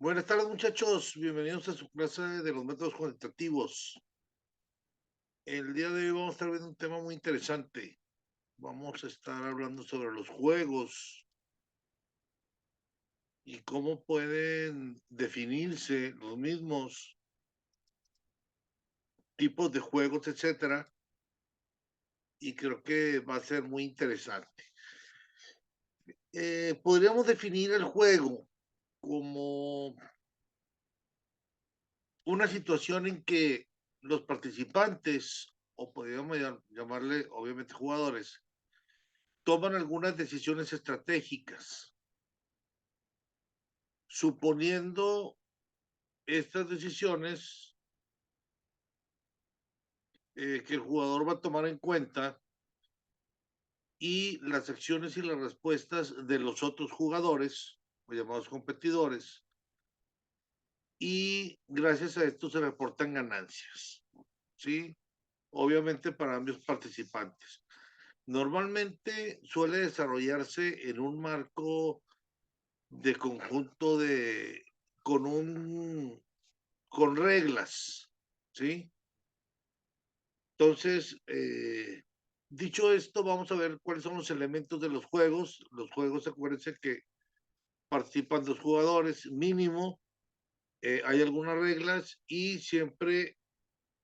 Buenas tardes, muchachos. Bienvenidos a su clase de los métodos cuantitativos. El día de hoy vamos a estar viendo un tema muy interesante. Vamos a estar hablando sobre los juegos y cómo pueden definirse los mismos tipos de juegos, etcétera. Y creo que va a ser muy interesante. Podríamos definir el juego como una situación en que los participantes, o podríamos llamarle obviamente jugadores, toman algunas decisiones estratégicas, suponiendo estas decisiones que el jugador va a tomar en cuenta y las acciones y las respuestas de los otros jugadores, o llamados competidores, y gracias a esto se reportan ganancias, ¿sí? Obviamente para ambos participantes. Normalmente suele desarrollarse en un marco de conjunto de, con un con reglas, ¿sí? Entonces, dicho esto, vamos a ver cuáles son los elementos de los juegos. Los juegos, acuérdense que participan dos jugadores mínimo, hay algunas reglas y siempre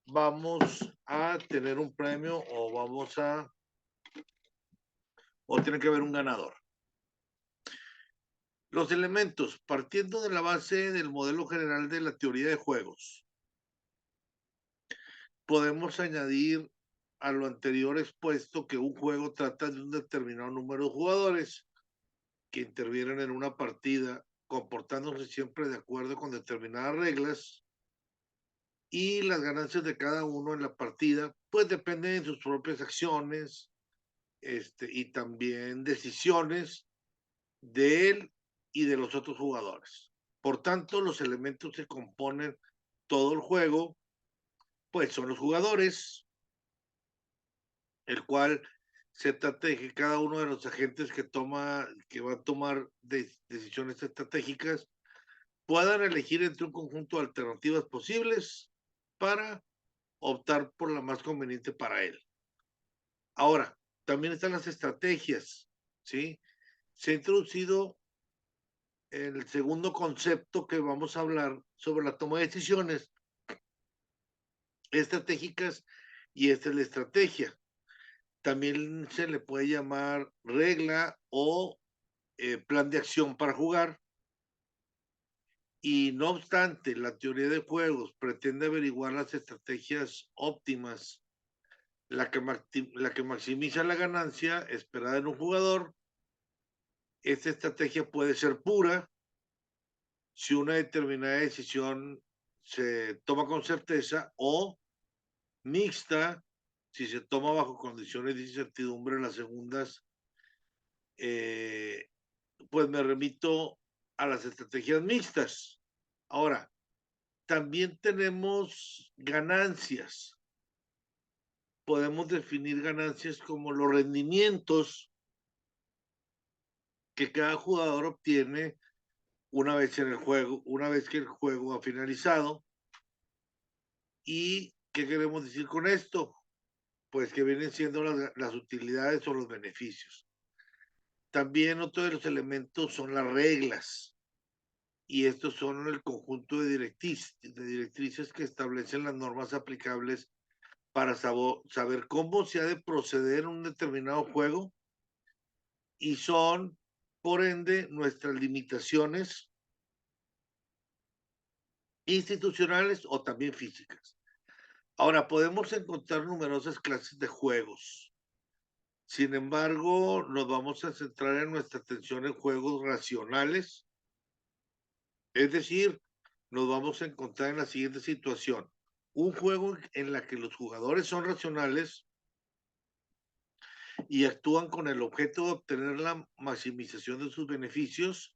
vamos a tener un premio o tiene que haber un ganador. Los elementos, partiendo de la base del modelo general de la teoría de juegos, podemos añadir a lo anterior expuesto que un juego trata de un determinado número de jugadores que intervienen en una partida comportándose siempre de acuerdo con determinadas reglas y las ganancias de cada uno en la partida pues dependen de sus propias acciones y también decisiones de él y de los otros jugadores. Por tanto, los elementos que componen todo el juego pues son los jugadores, el cual se trata de que cada uno de los agentes que va a tomar decisiones estratégicas, puedan elegir entre un conjunto de alternativas posibles para optar por la más conveniente para él. Ahora, también están las estrategias, ¿sí? Se ha introducido el segundo concepto que vamos a hablar sobre la toma de decisiones estratégicas y esta es la estrategia. También se le puede llamar regla o plan de acción para jugar. Y no obstante, la teoría de juegos pretende averiguar las estrategias óptimas, la que maximiza la ganancia esperada en un jugador. Esta estrategia puede ser pura si una determinada decisión se toma con certeza o mixta si se toma bajo condiciones de incertidumbre. Las segundas, eh, pues me remito a las estrategias mixtas. Ahora, también tenemos ganancias. Podemos definir ganancias como los rendimientos que cada jugador obtiene una vez en el juego, una vez que el juego ha finalizado. ¿Y qué queremos decir con esto? Pues que vienen siendo las utilidades o los beneficios. También otro de los elementos son las reglas. Y estos son el conjunto de directrices que establecen las normas aplicables para saber cómo se ha de proceder en un determinado juego y son, por ende, nuestras limitaciones institucionales o también físicas. Ahora, podemos encontrar numerosas clases de juegos. Sin embargo, nos vamos a centrar en nuestra atención en juegos racionales, es decir, nos vamos a encontrar en la siguiente situación. Un juego en la que los jugadores son racionales y actúan con el objeto de obtener la maximización de sus beneficios.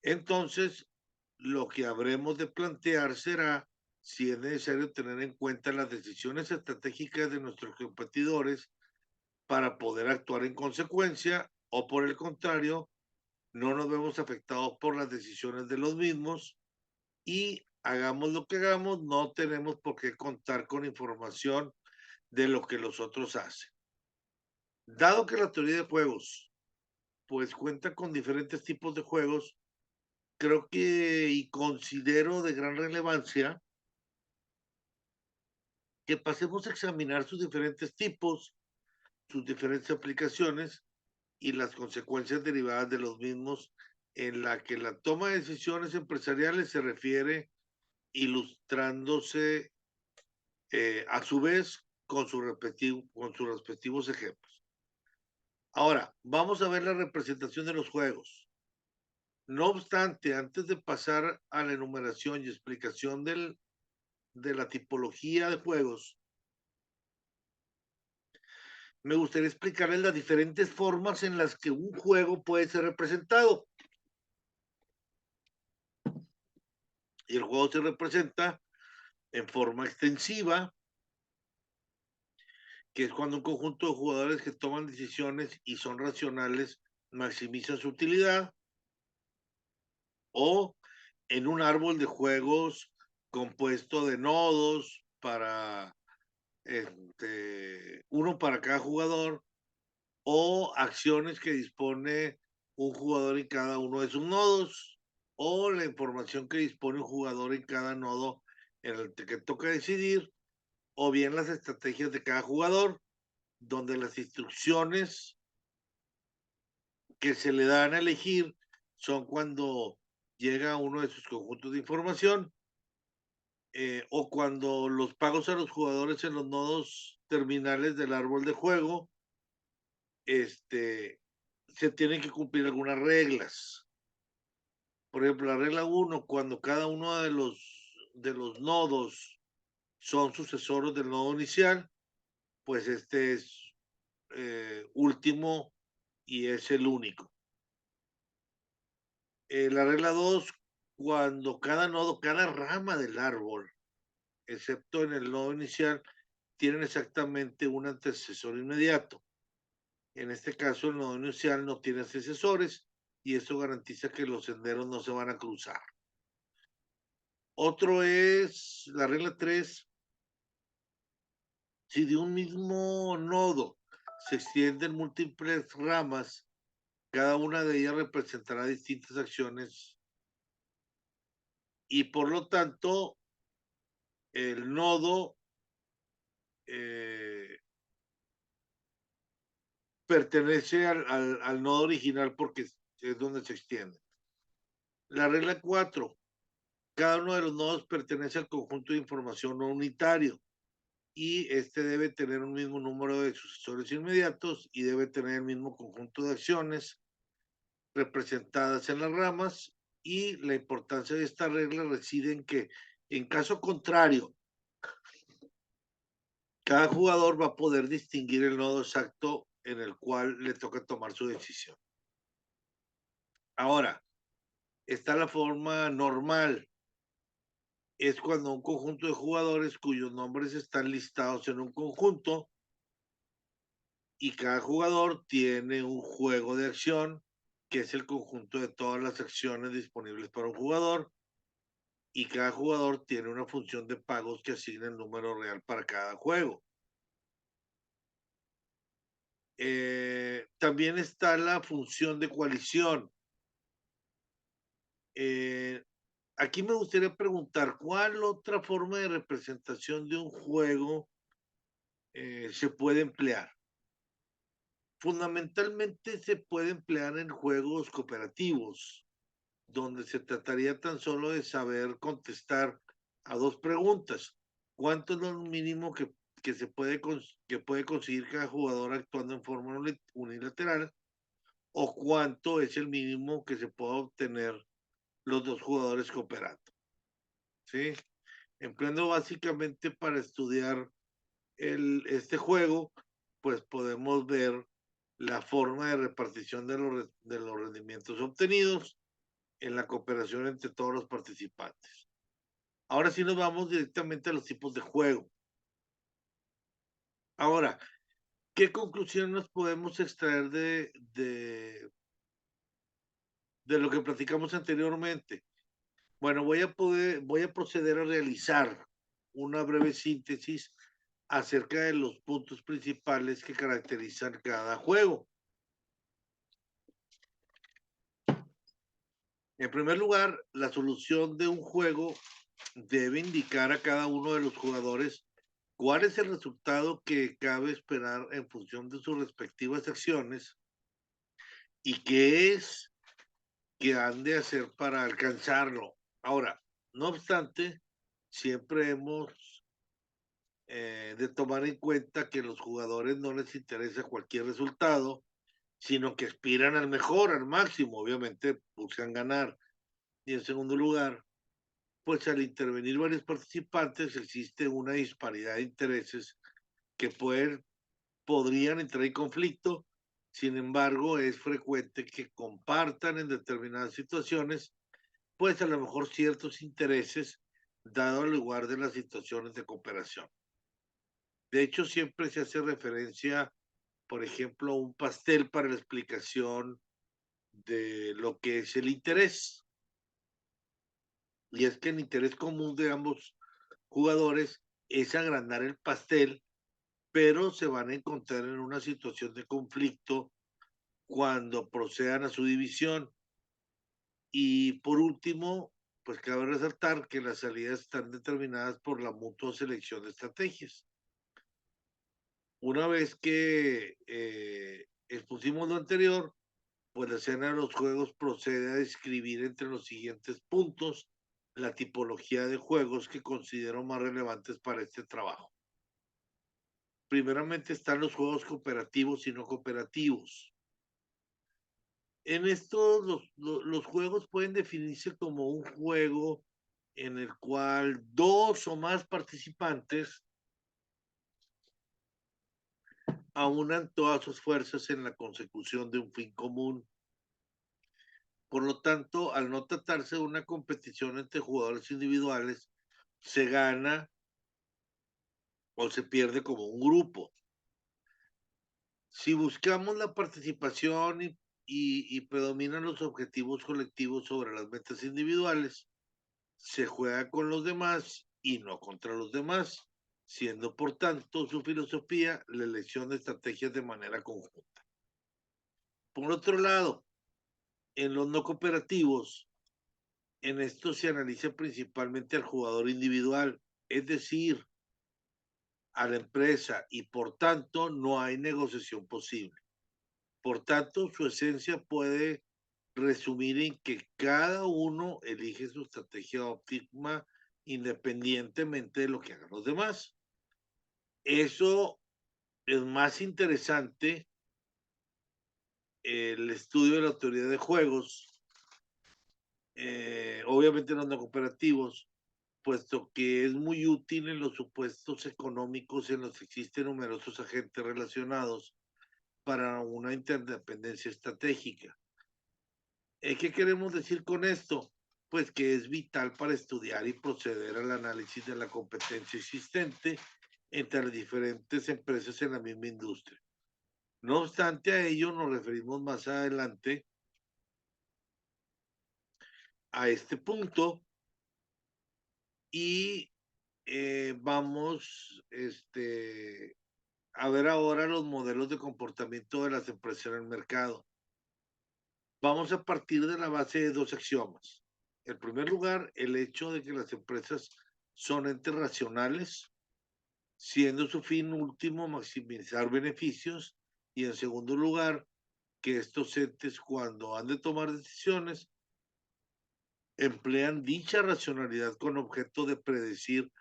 Entonces, lo que habremos de plantear será si es necesario tener en cuenta las decisiones estratégicas de nuestros competidores para poder actuar en consecuencia o por el contrario, no nos vemos afectados por las decisiones de los mismos y hagamos lo que hagamos, no tenemos por qué contar con información de lo que los otros hacen. Dado que la teoría de juegos, pues cuenta con diferentes tipos de juegos, creo que y considero de gran relevancia que pasemos a examinar sus diferentes tipos, sus diferentes aplicaciones y las consecuencias derivadas de los mismos, en la que la toma de decisiones empresariales se refiere, ilustrándose a su vez con sus respectivos ejemplos. Ahora, vamos a ver la representación de los juegos. No obstante, antes de pasar a la enumeración y explicación de la tipología de juegos, me gustaría explicarles las diferentes formas en las que un juego puede ser representado. Y el juego se representa en forma extensiva, que es cuando un conjunto de jugadores que toman decisiones y son racionales maximizan su utilidad, o en un árbol de juegos compuesto de nodos para uno para cada jugador, o acciones que dispone un jugador en cada uno de sus nodos, o la información que dispone un jugador en cada nodo en el que toca decidir, o bien las estrategias de cada jugador, donde las instrucciones que se le dan a elegir son cuando llega uno de sus conjuntos de información, o cuando los pagos a los jugadores en los nodos terminales del árbol de juego, se tienen que cumplir algunas reglas. Por ejemplo, la regla 1, cuando cada uno de los nodos son sucesores del nodo inicial, pues este es último y es el único. La regla 2, cuando cada nodo, cada rama del árbol, excepto en el nodo inicial, tienen exactamente un antecesor inmediato. En este caso, el nodo inicial no tiene antecesores y eso garantiza que los senderos no se van a cruzar. Otro es la regla 3, si de un mismo nodo se extienden múltiples ramas, cada una de ellas representará distintas acciones y por lo tanto el nodo eh, pertenece al nodo original porque es donde se extiende. La regla 4, cada uno de los nodos pertenece al conjunto de información no unitario y este debe tener un mismo número de sucesores inmediatos y debe tener el mismo conjunto de acciones representadas en las ramas, y la importancia de esta regla reside en que, en caso contrario, cada jugador va a poder distinguir el nodo exacto en el cual le toca tomar su decisión. Ahora, está la forma normal. Es cuando un conjunto de jugadores cuyos nombres están listados en un conjunto y cada jugador tiene un juego de acción que es el conjunto de todas las acciones disponibles para un jugador, y cada jugador tiene una función de pagos que asigna el número real para cada juego. También está la función de coalición. Eh, Aquí me gustaría preguntar, ¿cuál otra forma de representación de un juego se puede emplear? Fundamentalmente se puede emplear en juegos cooperativos, donde se trataría tan solo de saber contestar a dos preguntas. ¿Cuánto es lo mínimo que que puede conseguir cada jugador actuando en forma unilateral? ¿O cuánto es el mínimo que se puede obtener los dos jugadores cooperando? ¿Sí? Empleando básicamente para estudiar este juego, pues podemos ver la forma de repartición de los rendimientos obtenidos en la cooperación entre todos los participantes. Ahora sí nos vamos directamente a los tipos de juego. Ahora, ¿qué conclusiones podemos extraer de lo que platicamos anteriormente. Bueno, voy a proceder a realizar una breve síntesis acerca de los puntos principales que caracterizan cada juego. En primer lugar, la solución de un juego debe indicar a cada uno de los jugadores cuál es el resultado que cabe esperar en función de sus respectivas acciones y qué es que han de hacer para alcanzarlo. Ahora, no obstante, siempre hemos de tomar en cuenta que los jugadores no les interesa cualquier resultado, sino que aspiran al mejor, al máximo, obviamente buscan ganar. Y en segundo lugar, pues al intervenir varios participantes existe una disparidad de intereses que podrían entrar en conflicto. Sin embargo, es frecuente que compartan en determinadas situaciones, pues a lo mejor ciertos intereses, dado el lugar de las situaciones de cooperación. De hecho, siempre se hace referencia, por ejemplo, a un pastel para la explicación de lo que es el interés. Y es que el interés común de ambos jugadores es agrandar el pastel, pero se van a encontrar en una situación de conflicto cuando procedan a su división. Y por último, pues cabe resaltar que las salidas están determinadas por la mutua selección de estrategias. Una vez que expusimos lo anterior, pues la escena de los juegos procede a describir entre los siguientes puntos la tipología de juegos que considero más relevantes para este trabajo. Primeramente están los juegos cooperativos y no cooperativos. En estos, los juegos pueden definirse como un juego en el cual dos o más participantes aunan todas sus fuerzas en la consecución de un fin común. Por lo tanto, al no tratarse de una competición entre jugadores individuales, se gana o se pierde como un grupo. Si buscamos la participación y predominan los objetivos colectivos sobre las metas individuales, se juega con los demás y no contra los demás, siendo por tanto su filosofía la elección de estrategias de manera conjunta. Por otro lado, en los no cooperativos, en esto se analiza principalmente al jugador individual, es decir, a la empresa, y por tanto no hay negociación posible. Por tanto, su esencia puede resumir en que cada uno elige su estrategia óptima independientemente de lo que hagan los demás. Eso es más interesante el estudio de la teoría de juegos, obviamente los no cooperativos, puesto que es muy útil en los supuestos económicos en los que existen numerosos agentes relacionados para una interdependencia estratégica. ¿Qué queremos decir con esto? Pues que es vital para estudiar y proceder al análisis de la competencia existente entre las diferentes empresas en la misma industria. No obstante a ello, nos referimos más adelante a este punto y vamos a ver ahora los modelos de comportamiento de las empresas en el mercado. Vamos a partir de la base de dos axiomas. En primer lugar, el hecho de que las empresas son entes racionales, siendo su fin último maximizar beneficios, y en segundo lugar, que estos entes cuando han de tomar decisiones emplean dicha racionalidad con objeto de predecir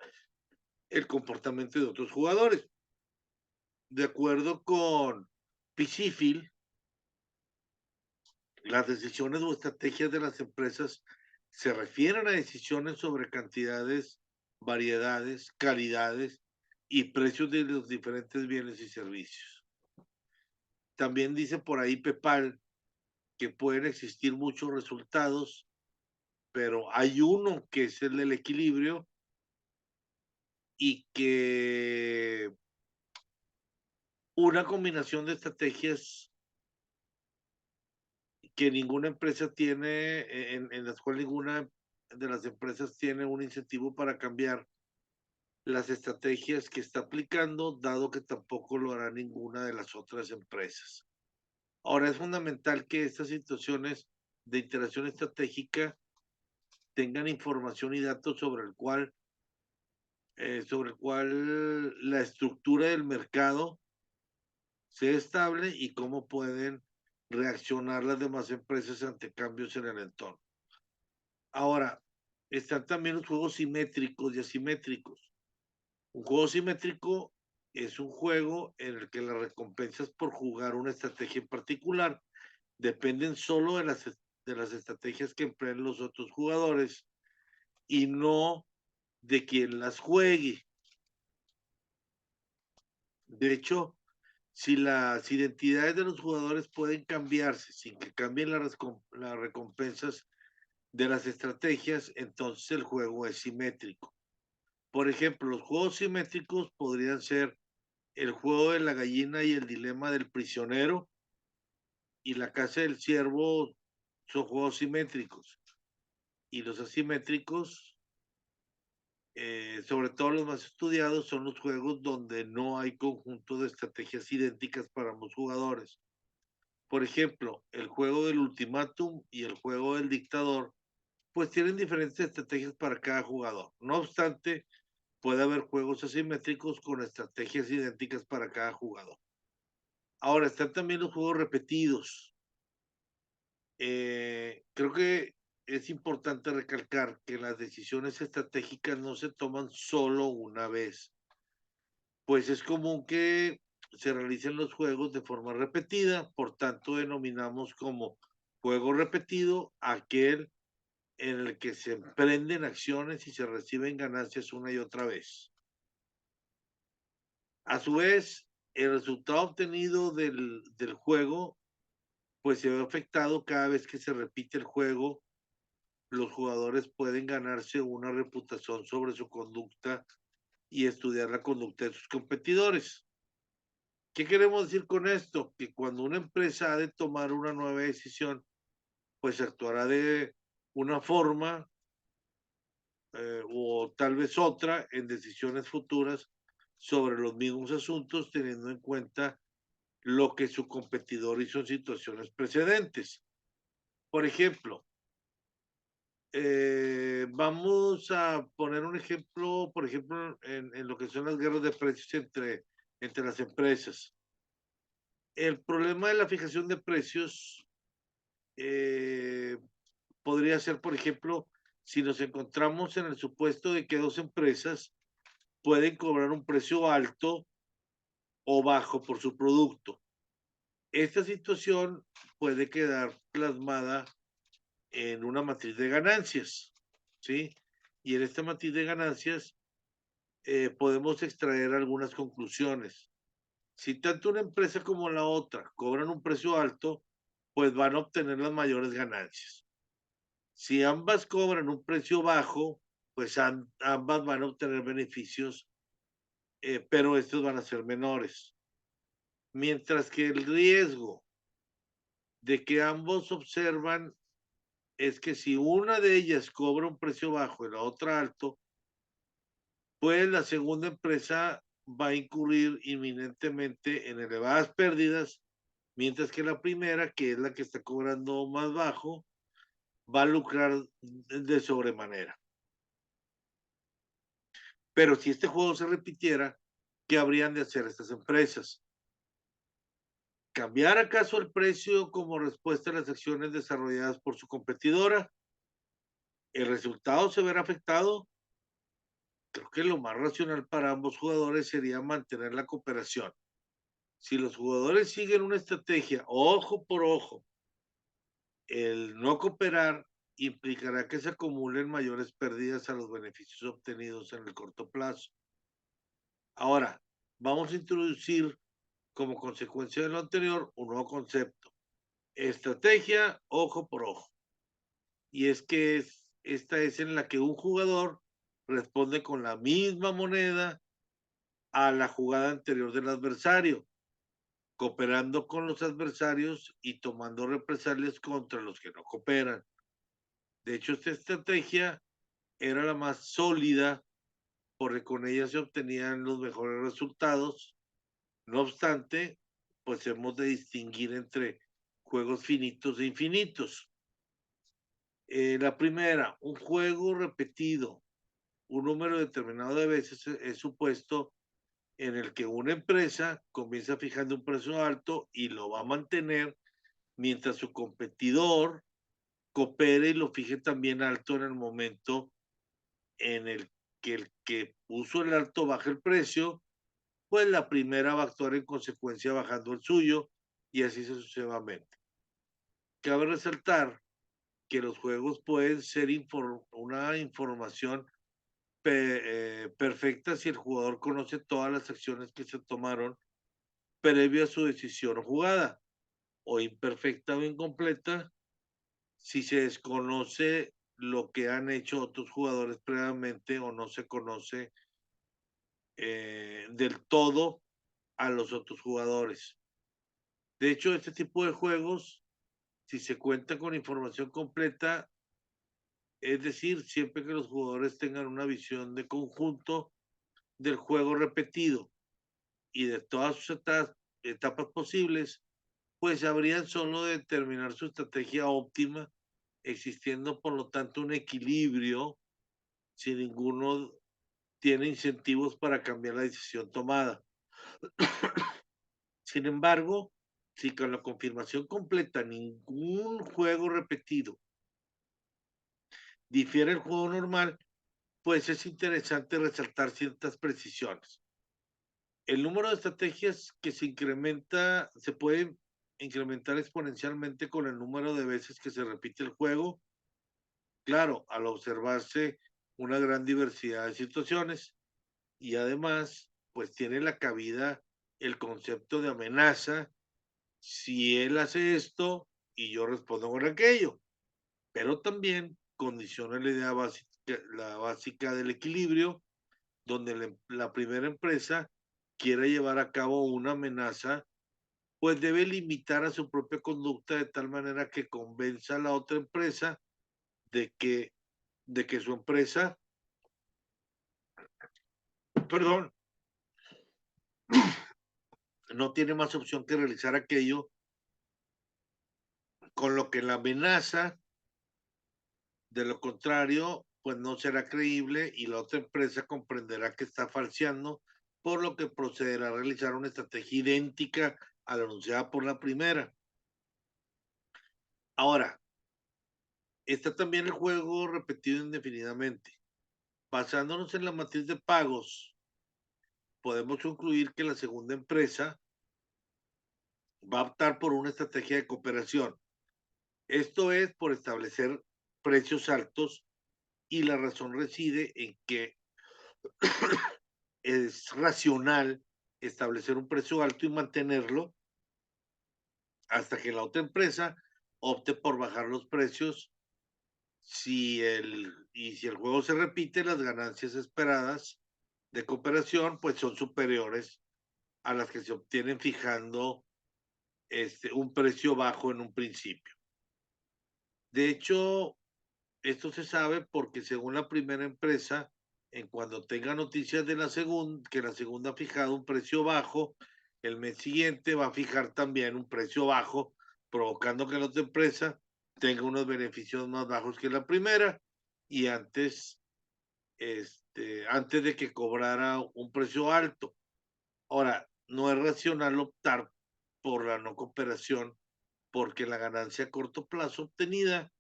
el comportamiento de otros jugadores. De acuerdo con Piscifil, las decisiones o estrategias de las empresas se refieren a decisiones sobre cantidades, variedades, calidades y precios de los diferentes bienes y servicios. También dice por ahí Pepal que pueden existir muchos resultados, pero hay uno que es el del equilibrio y que una combinación de estrategias que ninguna empresa tiene, en las cuales ninguna de las empresas tiene un incentivo para cambiar las estrategias que está aplicando, dado que tampoco lo hará ninguna de las otras empresas. Ahora, es fundamental que estas situaciones de interacción estratégica tengan información y datos sobre el cual la estructura del mercado sea estable y cómo pueden reaccionar las demás empresas ante cambios en el entorno. Ahora, están también los juegos simétricos y asimétricos. Un juego simétrico es un juego en el que las recompensas por jugar una estrategia en particular dependen solo de las estrategias que empleen los otros jugadores y no de quien las juegue. De hecho, si las identidades de los jugadores pueden cambiarse sin que cambien las recompensas de las estrategias, entonces el juego es simétrico. Por ejemplo, los juegos simétricos podrían ser el juego de la gallina y el dilema del prisionero y la casa del ciervo son juegos simétricos. Y los asimétricos, sobre todo los más estudiados, son los juegos donde no hay conjunto de estrategias idénticas para ambos jugadores. Por ejemplo, el juego del ultimátum y el juego del dictador, pues tienen diferentes estrategias para cada jugador. No obstante, puede haber juegos asimétricos con estrategias idénticas para cada jugador. Ahora, están también los juegos repetidos. Creo que es importante recalcar que las decisiones estratégicas no se toman solo una vez, pues es común que se realicen los juegos de forma repetida, por tanto denominamos como juego repetido aquel en el que se emprenden acciones y se reciben ganancias una y otra vez. A su vez, el resultado obtenido del juego pues se ve afectado cada vez que se repite el juego. Los jugadores pueden ganarse una reputación sobre su conducta y estudiar la conducta de sus competidores. ¿Qué queremos decir con esto? Que cuando una empresa ha de tomar una nueva decisión, pues actuará de una forma o tal vez otra en decisiones futuras sobre los mismos asuntos, teniendo en cuenta lo que su competidor hizo en situaciones precedentes. Por ejemplo, vamos a poner un ejemplo, por ejemplo, en lo que son las guerras de precios entre las empresas. El problema de la fijación de precios eh, podría ser, por ejemplo, si nos encontramos en el supuesto de que dos empresas pueden cobrar un precio alto o bajo por su producto. Esta situación puede quedar plasmada en una matriz de ganancias, ¿sí? Y en esta matriz de ganancias podemos extraer algunas conclusiones. Si tanto una empresa como la otra cobran un precio alto, pues van a obtener las mayores ganancias. Si ambas cobran un precio bajo, pues ambas van a obtener beneficios, pero estos van a ser menores. Mientras que el riesgo de que ambos observan es que si una de ellas cobra un precio bajo y la otra alto, pues la segunda empresa va a incurrir inminentemente en elevadas pérdidas, mientras que la primera, que es la que está cobrando más bajo, va a lucrar de sobremanera. Pero si este juego se repitiera, ¿qué habrían de hacer estas empresas? ¿Cambiar acaso el precio como respuesta a las acciones desarrolladas por su competidora? ¿El resultado se verá afectado? Creo que lo más racional para ambos jugadores sería mantener la cooperación. Si los jugadores siguen una estrategia ojo por ojo, el no cooperar implicará que se acumulen mayores pérdidas a los beneficios obtenidos en el corto plazo. Ahora, vamos a introducir como consecuencia de lo anterior un nuevo concepto. Estrategia ojo por ojo. Y es que esta es en la que un jugador responde con la misma moneda a la jugada anterior del adversario. cooperando con los adversarios y tomando represalias contra los que no cooperan. De hecho, esta estrategia era la más sólida porque con ella se obtenían los mejores resultados. No obstante, pues hemos de distinguir entre juegos finitos e infinitos. La primera, un juego repetido un número determinado de veces es supuesto en el que una empresa comienza fijando un precio alto y lo va a mantener mientras su competidor coopere y lo fije también alto en el momento en el que puso el alto baja el precio, pues la primera va a actuar en consecuencia bajando el suyo y así sucesivamente. Cabe resaltar que los juegos pueden ser una información perfecta si el jugador conoce todas las acciones que se tomaron previo a su decisión o jugada, o imperfecta o incompleta si se desconoce lo que han hecho otros jugadores previamente o no se conoce del todo a los otros jugadores. De hecho, este tipo de juegos, si se cuenta con información completa, es decir, siempre que los jugadores tengan una visión de conjunto del juego repetido y de todas sus etapas posibles, pues habrían solo de determinar su estrategia óptima, existiendo por lo tanto un equilibrio si ninguno tiene incentivos para cambiar la decisión tomada. Sin embargo, si con la confirmación completa ningún juego repetido difiere el juego normal, pues es interesante resaltar ciertas precisiones. El número de estrategias que se puede incrementar exponencialmente con el número de veces que se repite el juego, claro, al observarse una gran diversidad de situaciones y además, pues tiene la cabida el concepto de amenaza si él hace esto y yo respondo con aquello, pero también condiciona la básica del equilibrio, donde la primera empresa quiere llevar a cabo una amenaza, pues debe limitar a su propia conducta de tal manera que convenza a la otra empresa de que, de que su empresa, perdón, no tiene más opción que realizar aquello, con lo que la amenaza, de lo contrario, pues no será creíble y la otra empresa comprenderá que está falseando, por lo que procederá a realizar una estrategia idéntica a la anunciada por la primera. Ahora, está también el juego repetido indefinidamente. Basándonos en la matriz de pagos, podemos concluir que la segunda empresa va a optar por una estrategia de cooperación. Esto es por establecer precios altos y la razón reside en que es racional establecer un precio alto y mantenerlo hasta que la otra empresa opte por bajar los precios. Si el juego se repite, las ganancias esperadas de cooperación pues son superiores a las que se obtienen fijando un precio bajo en un principio. De hecho, esto se sabe porque según la primera empresa, en cuando tenga noticias de que la segunda ha fijado un precio bajo, el mes siguiente va a fijar también un precio bajo, provocando que la otra empresa tenga unos beneficios más bajos que la primera y antes de que cobrara un precio alto. Ahora, no es racional optar por la no cooperación porque la ganancia a corto plazo obtenida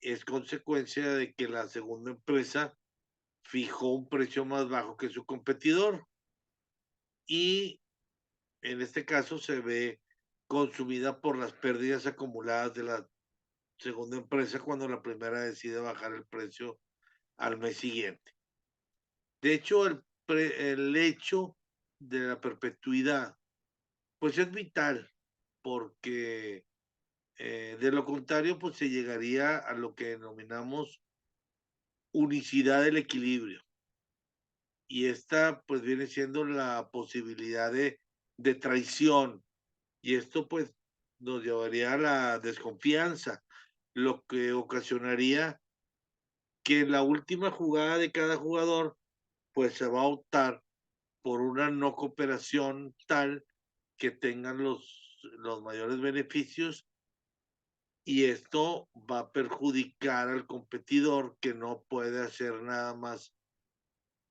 es consecuencia de que la segunda empresa fijó un precio más bajo que su competidor y en este caso se ve consumida por las pérdidas acumuladas de la segunda empresa cuando la primera decide bajar el precio al mes siguiente. De hecho, el hecho de la perpetuidad, pues es vital porque de lo contrario, pues se llegaría a lo que denominamos unicidad del equilibrio. Y esta pues viene siendo la posibilidad de traición y esto pues nos llevaría a la desconfianza, lo que ocasionaría que en la última jugada de cada jugador pues se va a optar por una no cooperación tal que tengan los mayores beneficios, y esto va a perjudicar al competidor que no puede hacer nada más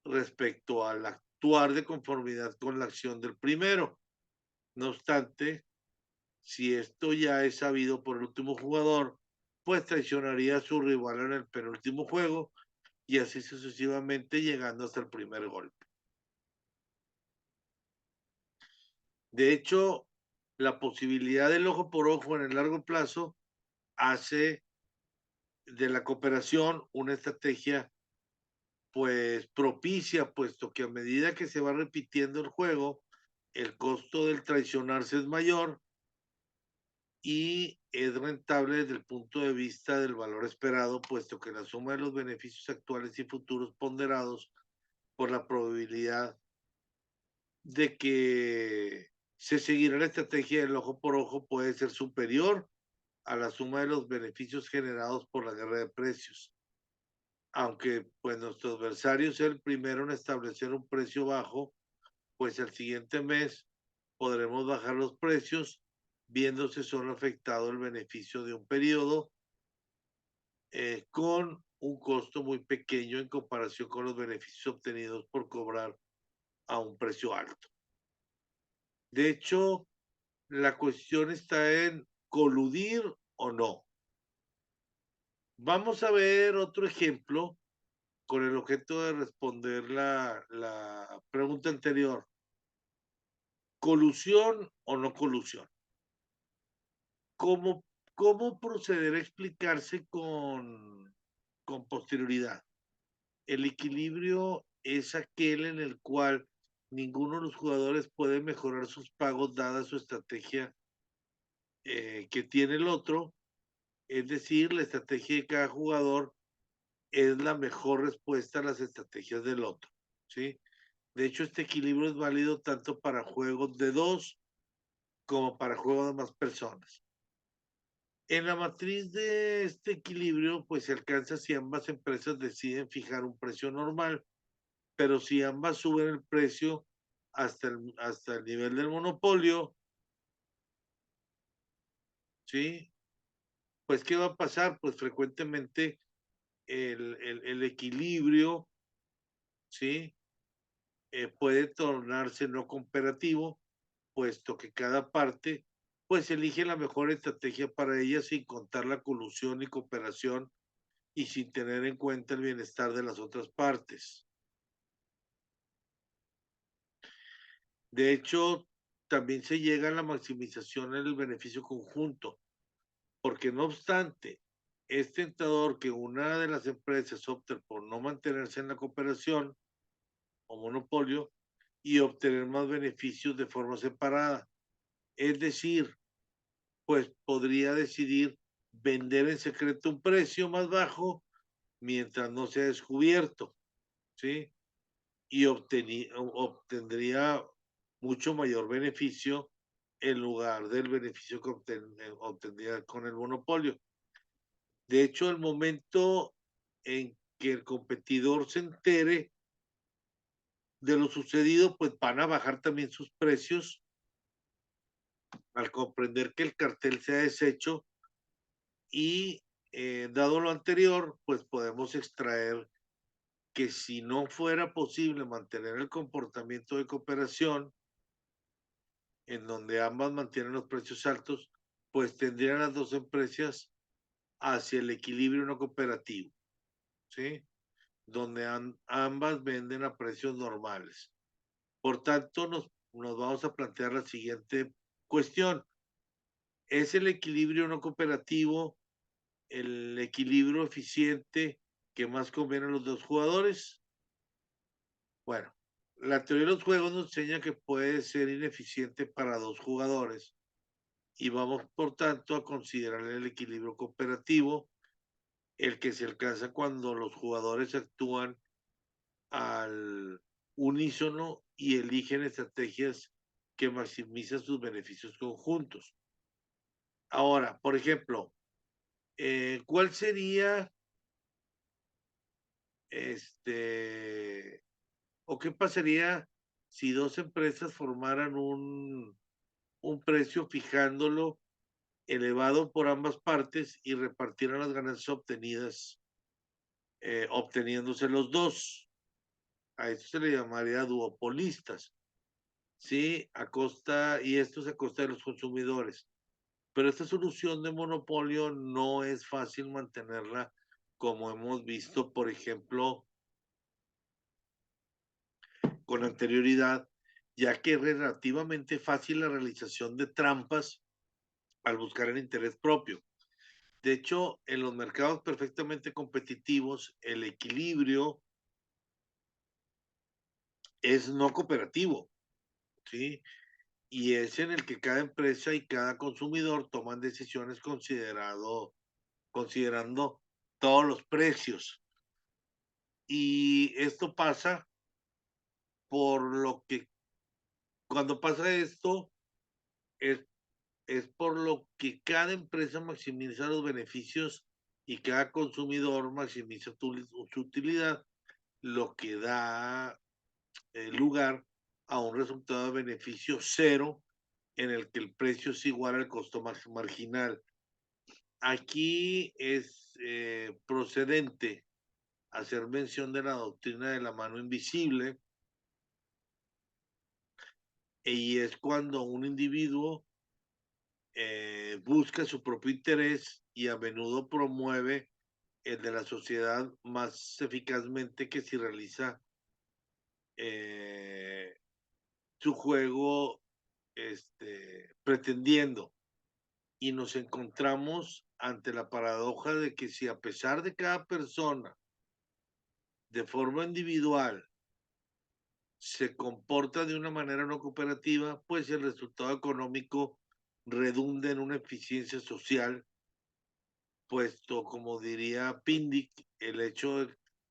respecto al actuar de conformidad con la acción del primero. No obstante, si esto ya es sabido por el último jugador, pues traicionaría a su rival en el penúltimo juego y así sucesivamente llegando hasta el primer golpe. De hecho, la posibilidad del ojo por ojo en el largo plazo hace de la cooperación una estrategia pues propicia, puesto que a medida que se va repitiendo el juego, el costo del traicionarse es mayor y es rentable desde el punto de vista del valor esperado, puesto que la suma de los beneficios actuales y futuros ponderados por la probabilidad de que se seguirá la estrategia del ojo por ojo puede ser superior a la suma de los beneficios generados por la guerra de precios. Aunque pues nuestro adversario sea el primero en establecer un precio bajo, pues el siguiente mes podremos bajar los precios, viéndose solo afectado el beneficio de un periodo con un costo muy pequeño en comparación con los beneficios obtenidos por cobrar a un precio alto. De hecho, la cuestión está en coludir o no. Vamos a ver otro ejemplo con el objeto de responder la pregunta anterior. ¿Colusión o no colusión? ¿Cómo, cómo proceder a explicarse con posterioridad? El equilibrio es aquel en el cual ninguno de los jugadores puede mejorar sus pagos dada su estrategia que tiene el otro, es decir, la estrategia de cada jugador es la mejor respuesta a las estrategias del otro, ¿sí? De hecho, este equilibrio es válido tanto para juegos de dos como para juegos de más personas. En la matriz de este equilibrio, pues se alcanza si ambas empresas deciden fijar un precio normal, pero si ambas suben el precio hasta el nivel del monopolio, ¿sí? Pues, ¿qué va a pasar? Pues frecuentemente el equilibrio, ¿sí? Puede tornarse no cooperativo, puesto que cada parte, pues, elige la mejor estrategia para ella sin contar la colusión y cooperación y sin tener en cuenta el bienestar de las otras partes. De hecho, también se llega a la maximización en el beneficio conjunto, porque no obstante, es tentador que una de las empresas opte por no mantenerse en la cooperación o monopolio y obtener más beneficios de forma separada. Es decir, pues podría decidir vender en secreto un precio más bajo mientras no sea descubierto, ¿sí? Y obtendría mucho mayor beneficio en lugar del beneficio que obtendría con el monopolio. De hecho, el momento en que el competidor se entere de lo sucedido, pues van a bajar también sus precios al comprender que el cartel se ha deshecho y dado lo anterior, pues podemos extraer que si no fuera posible mantener el comportamiento de cooperación, en donde ambas mantienen los precios altos, pues tendrían las dos empresas hacia el equilibrio no cooperativo, ¿sí? Donde ambas venden a precios normales. Por tanto, nos vamos a plantear la siguiente cuestión. ¿Es el equilibrio no cooperativo el equilibrio eficiente que más conviene a los dos jugadores? Bueno, la teoría de los juegos nos enseña que puede ser ineficiente para dos jugadores y vamos, por tanto, a considerar el equilibrio cooperativo, el que se alcanza cuando los jugadores actúan al unísono y eligen estrategias que maximiza sus beneficios conjuntos. Ahora, por ejemplo, ¿cuál sería o qué pasaría si dos empresas formaran un precio fijándolo elevado por ambas partes y repartieran las ganancias obtenidas, obteniéndose los dos? A eso se le llamaría duopolistas, ¿sí? Y esto es a costa de los consumidores. Pero esta solución de monopolio no es fácil mantenerla, como hemos visto, por ejemplo, con anterioridad, ya que es relativamente fácil la realización de trampas al buscar el interés propio. De hecho, en los mercados perfectamente competitivos, el equilibrio es no cooperativo, ¿sí? Y es en el que cada empresa y cada consumidor toman decisiones considerando todos los precios. Y esto pasa por lo que, cuando pasa esto, es, es por lo que cada empresa maximiza los beneficios y cada consumidor maximiza su utilidad, lo que da lugar a un resultado de beneficio cero en el que el precio es igual al costo marginal. Aquí es procedente hacer mención de la doctrina de la mano invisible, y es cuando un individuo busca su propio interés y a menudo promueve el de la sociedad más eficazmente que si realiza eh, su juego pretendiendo. Y nos encontramos ante la paradoja de que si a pesar de cada persona de forma individual se comporta de una manera no cooperativa, pues el resultado económico redunda en una eficiencia social, puesto, como diría Pindic, el hecho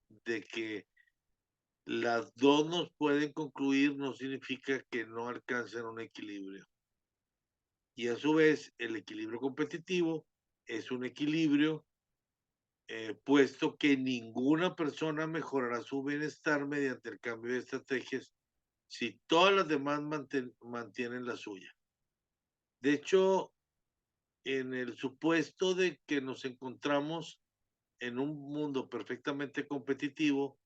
de que las dos nos pueden concluir no significa que no alcancen un equilibrio. Y a su vez, el equilibrio competitivo es un equilibrio, puesto que ninguna persona mejorará su bienestar mediante el cambio de estrategias si todas las demás mantienen la suya. De hecho, en el supuesto de que nos encontramos en un mundo perfectamente competitivo,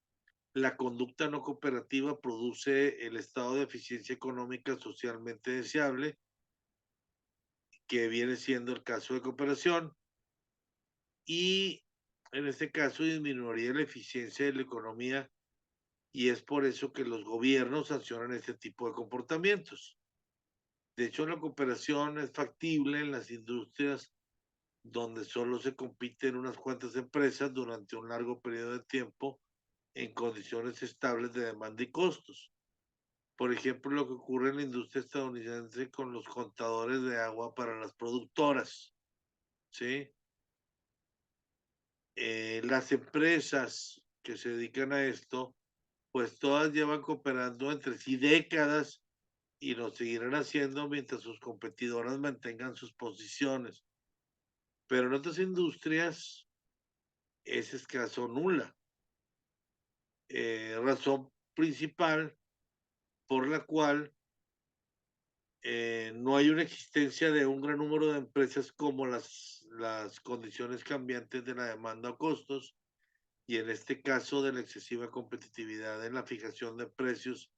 la conducta no cooperativa produce el estado de eficiencia económica socialmente deseable, que viene siendo el caso de cooperación, y en este caso disminuiría la eficiencia de la economía, y es por eso que los gobiernos sancionan este tipo de comportamientos. De hecho, la cooperación es factible en las industrias donde solo se compiten unas cuantas empresas durante un largo periodo de tiempo en condiciones estables de demanda y costos. Por ejemplo, lo que ocurre en la industria estadounidense con los contadores de agua para las productoras, ¿sí? Las empresas que se dedican a esto, pues todas llevan cooperando entre sí décadas y lo seguirán haciendo mientras sus competidoras mantengan sus posiciones. Pero en otras industrias es escaso nula. Razón principal por la cual no hay una existencia de un gran número de empresas como las condiciones cambiantes de la demanda o costos, y en este caso de la excesiva competitividad en la fijación de precios,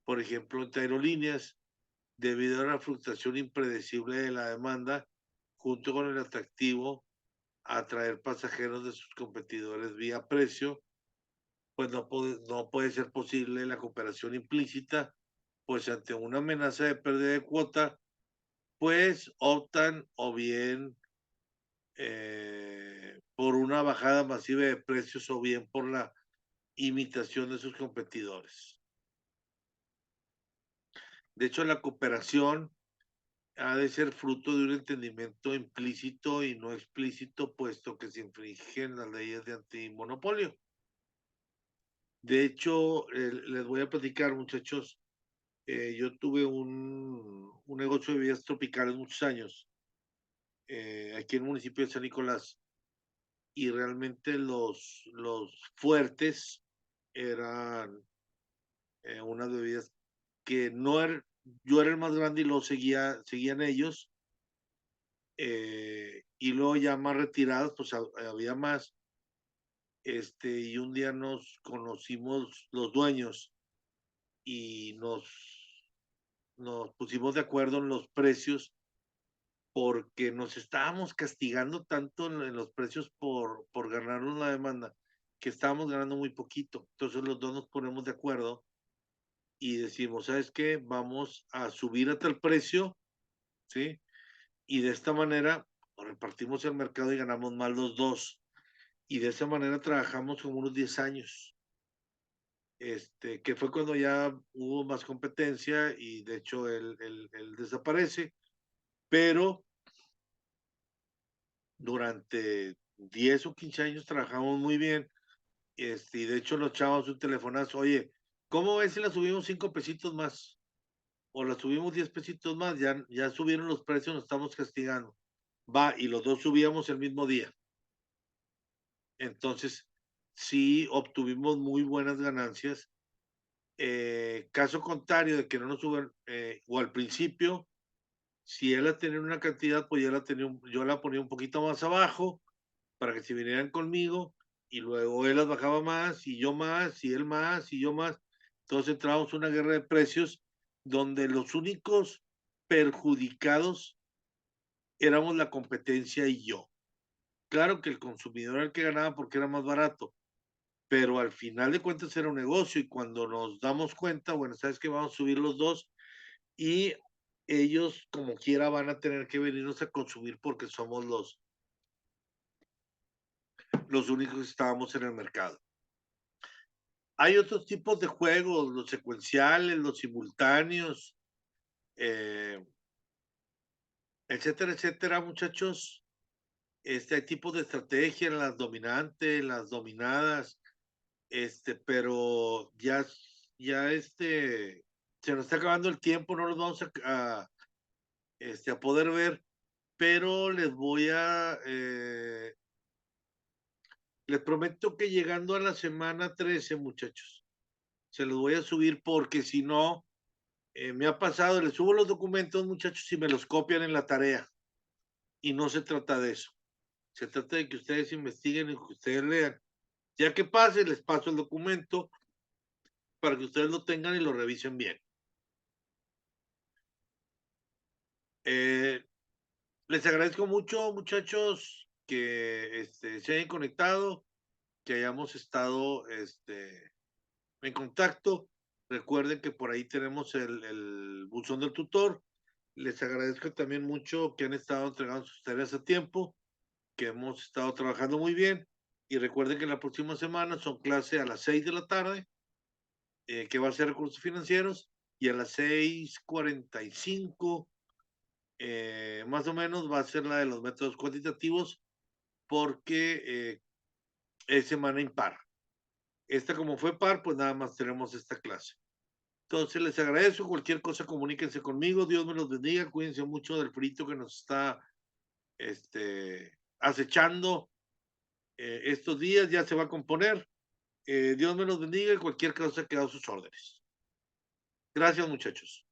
por ejemplo, entre aerolíneas, debido a la fluctuación impredecible de la demanda, junto con el atractivo a atraer pasajeros de sus competidores vía precio, pues no puede ser posible la cooperación implícita, pues ante una amenaza de pérdida de cuota, pues optan o bien por una bajada masiva de precios o bien por la imitación de sus competidores. De hecho, la cooperación ha de ser fruto de un entendimiento implícito y no explícito, puesto que se infringen las leyes de antimonopolio. De hecho, les voy a platicar, muchachos, Yo tuve un negocio de bebidas tropicales muchos años, aquí en el municipio de San Nicolás, y realmente los fuertes eran unas bebidas que no era, yo era el más grande y lo seguían ellos, y luego ya más retirados, pues había más, y un día nos conocimos los dueños y nos pusimos de acuerdo en los precios porque nos estábamos castigando tanto en los precios por ganarnos la demanda, que estábamos ganando muy poquito. Entonces los dos nos ponemos de acuerdo y decimos, ¿sabes qué? Vamos a subir a tal precio, ¿sí? Y de esta manera repartimos el mercado y ganamos más los dos. Y de esa manera trabajamos como unos 10 años, que fue cuando ya hubo más competencia y de hecho él desaparece, pero durante 10 o 15 años trabajamos muy bien, y de hecho nos echábamos un telefonazo, oye, ¿cómo ves si la subimos 5 pesitos más? O la subimos 10 pesitos más, ya subieron los precios, nos estamos castigando. Va, y los dos subíamos el mismo día. Entonces, sí obtuvimos muy buenas ganancias. Caso contrario de que no nos suban, o al principio, si él la tenía una cantidad, pues yo la ponía un poquito más abajo para que se vinieran conmigo y luego él las bajaba más y él más y yo más. Entonces entramos en una guerra de precios donde los únicos perjudicados éramos la competencia y yo. Claro que el consumidor era el que ganaba porque era más barato, pero al final de cuentas era un negocio y cuando nos damos cuenta, bueno, sabes que vamos a subir los dos y ellos como quiera van a tener que venirnos a consumir porque somos los únicos que estábamos en el mercado. Hay otros tipos de juegos, los secuenciales, los simultáneos, eh, etcétera, etcétera, muchachos. Hay tipos de estrategia, las dominantes, las dominadas, pero ya se nos está acabando el tiempo, no los vamos a poder ver, pero les prometo que llegando a la semana 13, muchachos, se los voy a subir porque si no, me ha pasado, les subo los documentos, muchachos, y me los copian en la tarea. Y no se trata de eso. Se trata de que ustedes investiguen y que ustedes lean. Ya que pase, les paso el documento para que ustedes lo tengan y lo revisen bien. Eh, Les agradezco mucho, muchachos, que se hayan conectado, que hayamos estado en contacto. Recuerden que por ahí tenemos el buzón del tutor. Les agradezco también mucho que han estado entregando sus tareas a tiempo, que hemos estado trabajando muy bien. Y recuerden que la próxima semana son clases a las 6 de la tarde, que va a ser recursos financieros, y a las 6:45, más o menos, va a ser la de los métodos cuantitativos, porque es semana impar. Esta como fue par, pues nada más tenemos esta clase. Entonces les agradezco, cualquier cosa comuníquense conmigo, Dios me los bendiga, cuídense mucho del frito que nos está acechando estos días, ya se va a componer. Dios me los bendiga y cualquier cosa queda a sus órdenes. Gracias, muchachos.